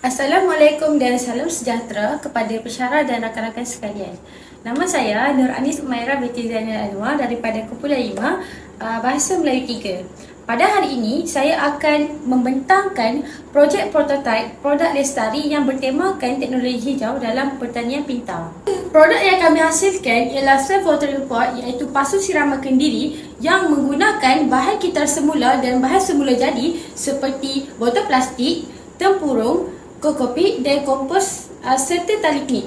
Assalamualaikum dan salam sejahtera kepada pensyarah dan rakan-rakan sekalian. Nama saya Nur Anis Umairah binti Zainal Anwar daripada Kumpulan 5 Bahasa Melayu 3. Pada hari ini, saya akan membentangkan projek prototipe produk lestari yang bertemakan teknologi hijau dalam pertanian pintar. Produk yang kami hasilkan ialah self-watering pot, iaitu pasu siraman kendiri yang menggunakan bahan kitar semula dan bahan semula jadi seperti botol plastik, tempurung, kokopit dan kompos serta tali knit.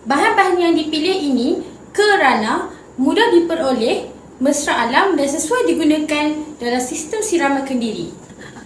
Bahan-bahan yang dipilih ini kerana mudah diperoleh, mesra alam dan sesuai digunakan dalam sistem siraman kendiri.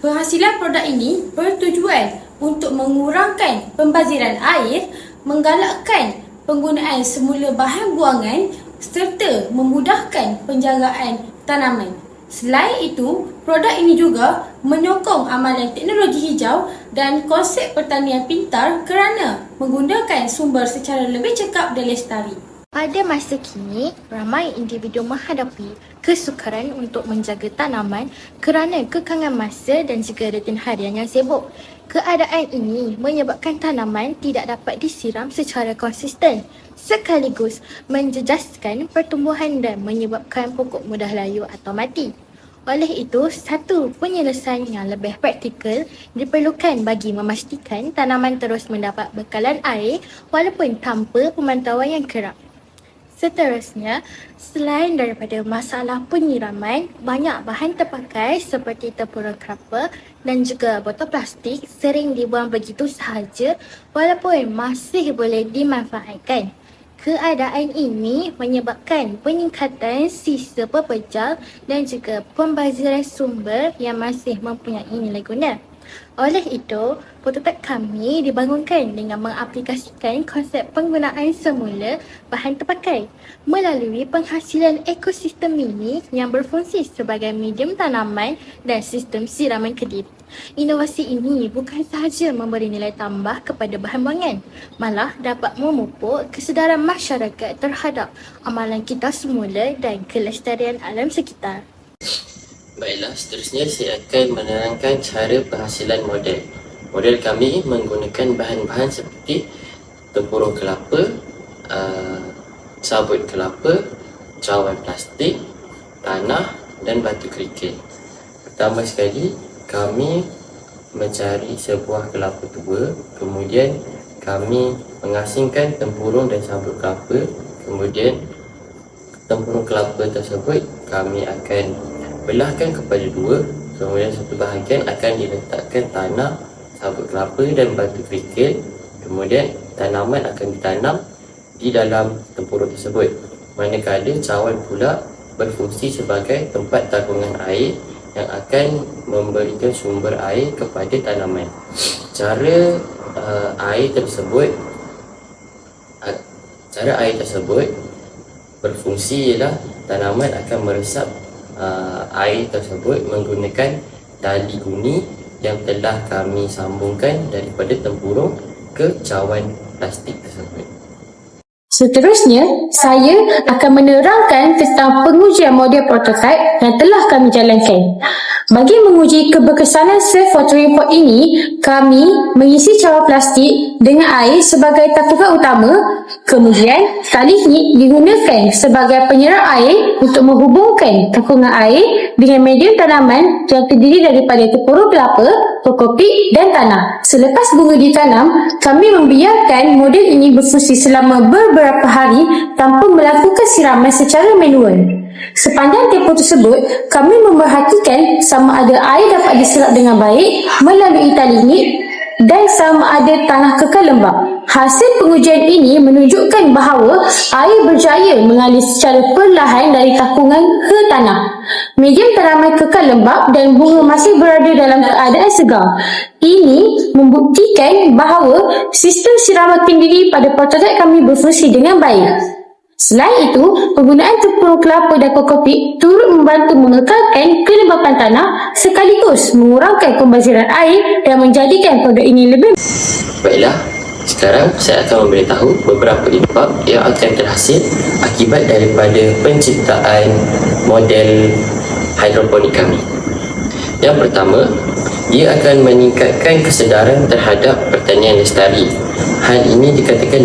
Penghasilan produk ini bertujuan untuk mengurangkan pembaziran air, menggalakkan penggunaan semula bahan buangan serta memudahkan penjagaan tanaman. Selain itu, produk ini juga menyokong amalan teknologi hijau dan konsep pertanian pintar kerana menggunakan sumber secara lebih cekap dan lestari. Pada masa kini, ramai individu menghadapi kesukaran untuk menjaga tanaman kerana kekangan masa dan juga rutin harian yang sibuk. Keadaan ini menyebabkan tanaman tidak dapat disiram secara konsisten, sekaligus menjejaskan pertumbuhan dan menyebabkan pokok mudah layu atau mati. Oleh itu, satu penyelesaian yang lebih praktikal diperlukan bagi memastikan tanaman terus mendapat bekalan air walaupun tanpa pemantauan yang kerap. Seterusnya, selain daripada masalah penyiraman, banyak bahan terpakai seperti tempurung kelapa dan juga botol plastik sering dibuang begitu sahaja walaupun masih boleh dimanfaatkan. Keadaan ini menyebabkan peningkatan sisa pepejal dan juga pembaziran sumber yang masih mempunyai nilai guna. Oleh itu, prototipe kami dibangunkan dengan mengaplikasikan konsep penggunaan semula bahan terpakai melalui penghasilan ekosistem mini yang berfungsi sebagai medium tanaman dan sistem siraman kedip. Inovasi ini bukan sahaja memberi nilai tambah kepada bahan buangan, malah dapat memupuk kesedaran masyarakat terhadap amalan kita semula dan kelestarian alam sekitar. Baiklah, seterusnya saya akan menerangkan cara penghasilan model. Model kami menggunakan bahan-bahan seperti tempurung kelapa, sabut kelapa, cawan plastik, tanah dan batu kerikil. Pertama sekali, kami mencari sebuah kelapa tua, kemudian kami mengasingkan tempurung dan sabut kelapa, kemudian tempurung kelapa tersebut kami akan belahkan kepada dua, kemudian satu bahagian akan diletakkan tanah, sabut kelapa dan batu kerikil, kemudian tanaman akan ditanam di dalam tempurung tersebut. Manakala cawan pula berfungsi sebagai tempat tabungan air yang akan memberikan sumber air kepada tanaman. Cara air tersebut berfungsi ialah tanaman akan meresap air tersebut menggunakan tali guni yang telah kami sambungkan daripada tempurung ke cawan plastik tersebut. Seterusnya, saya akan menerangkan tentang pengujian model prototipe yang telah kami jalankan. Bagi menguji keberkesanan self-watering pot ini, kami mengisi cawan plastik dengan air sebagai takaran utama, kemudian tali knit digunakan sebagai penyerap air untuk menghubungkan takungan air dengan medium tanaman yang terdiri daripada tempurung kelapa, kokopit dan tanah. Selepas bunga ditanam, kami membiarkan model ini berfungsi selama beberapa hari tanpa melakukan siraman secara manual. Sepanjang tempoh tersebut, kami memerhatikan sama ada air dapat diserap dengan baik melalui tali knit dan sama ada tanah kekal lembap. Hasil pengujian ini menunjukkan bahawa air berjaya mengalir secara perlahan dari takungan ke tanah. Medium tanaman kekal lembap dan bunga masih berada dalam keadaan segar. Ini membuktikan bahawa sistem siraman kendiri pada prototipe kami berfungsi dengan baik. Selain itu, penggunaan tempurung kelapa dan kokopit turut membantu mengekalkan kelembapan tanah sekaligus mengurangkan pembaziran air dan menjadikan produk ini lebih. Baiklah, sekarang saya akan memberitahu beberapa impak yang akan terhasil akibat daripada penciptaan model hidroponik kami. Yang pertama, ia akan meningkatkan kesedaran terhadap pertanian lestari. Hal ini dikatakan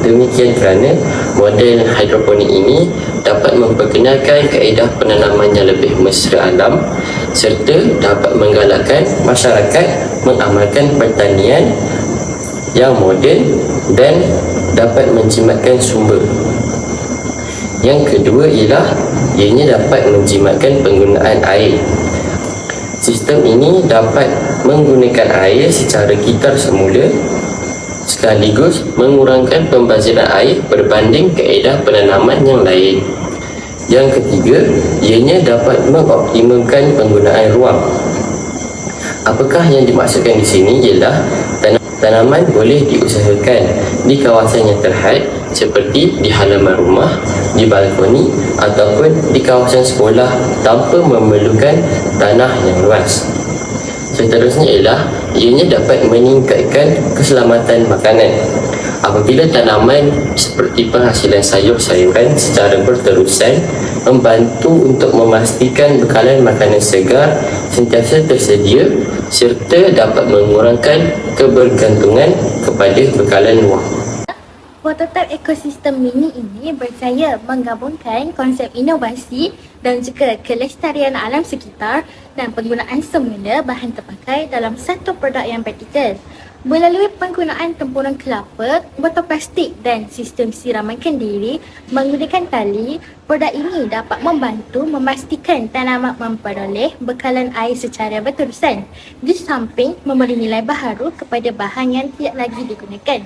demikian kerana model hidroponik ini dapat memperkenalkan kaedah penanaman yang lebih mesra alam serta dapat menggalakkan masyarakat mengamalkan pertanian yang moden dan dapat menjimatkan sumber. Yang kedua ialah ianya dapat menjimatkan penggunaan air. Sistem ini dapat menggunakan air secara gitar semula sekaligus mengurangkan pembaziran air berbanding kaedah penanaman yang lain. Yang ketiga, ianya dapat mengoptimalkan penggunaan ruang. Apakah yang dimaksudkan di sini ialah tanaman boleh diusahakan di kawasan yang terhad seperti di halaman rumah, di balkoni ataupun di kawasan sekolah tanpa memerlukan tanah yang luas. Seterusnya ialah ianya dapat meningkatkan keselamatan makanan. Apabila tanaman seperti penghasilan sayur-sayuran secara berterusan membantu untuk memastikan bekalan makanan segar sentiasa tersedia serta dapat mengurangkan kebergantungan kepada bekalan luar. Prototipe ekosistem mini ini berjaya menggabungkan konsep inovasi dan juga kelestarian alam sekitar dan penggunaan semula bahan terpakai dalam satu produk yang praktikal. Melalui penggunaan tempurung kelapa, botol plastik dan sistem siraman kendiri menggunakan tali, produk ini dapat membantu memastikan tanaman memperoleh bekalan air secara berterusan di samping memberi nilai baharu kepada bahan yang tidak lagi digunakan.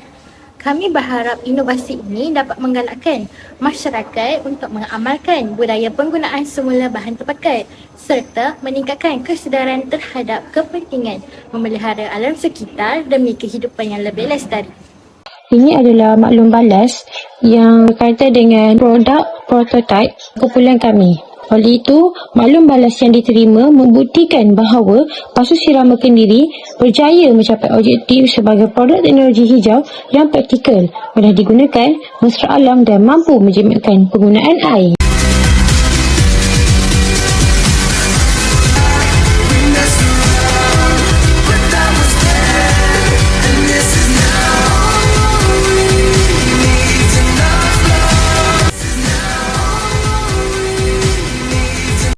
Kami berharap inovasi ini dapat menggalakkan masyarakat untuk mengamalkan budaya penggunaan semula bahan terpakai serta meningkatkan kesedaran terhadap kepentingan memelihara alam sekitar demi kehidupan yang lebih lestari. Ini adalah maklum balas yang berkaitan dengan produk prototipe kumpulan kami. Oleh itu, maklum balas yang diterima membuktikan bahawa pasu siraman kendiri berjaya mencapai objektif sebagai produk teknologi hijau yang praktikal, mudah digunakan, mesra alam dan mampu menjimatkan penggunaan air.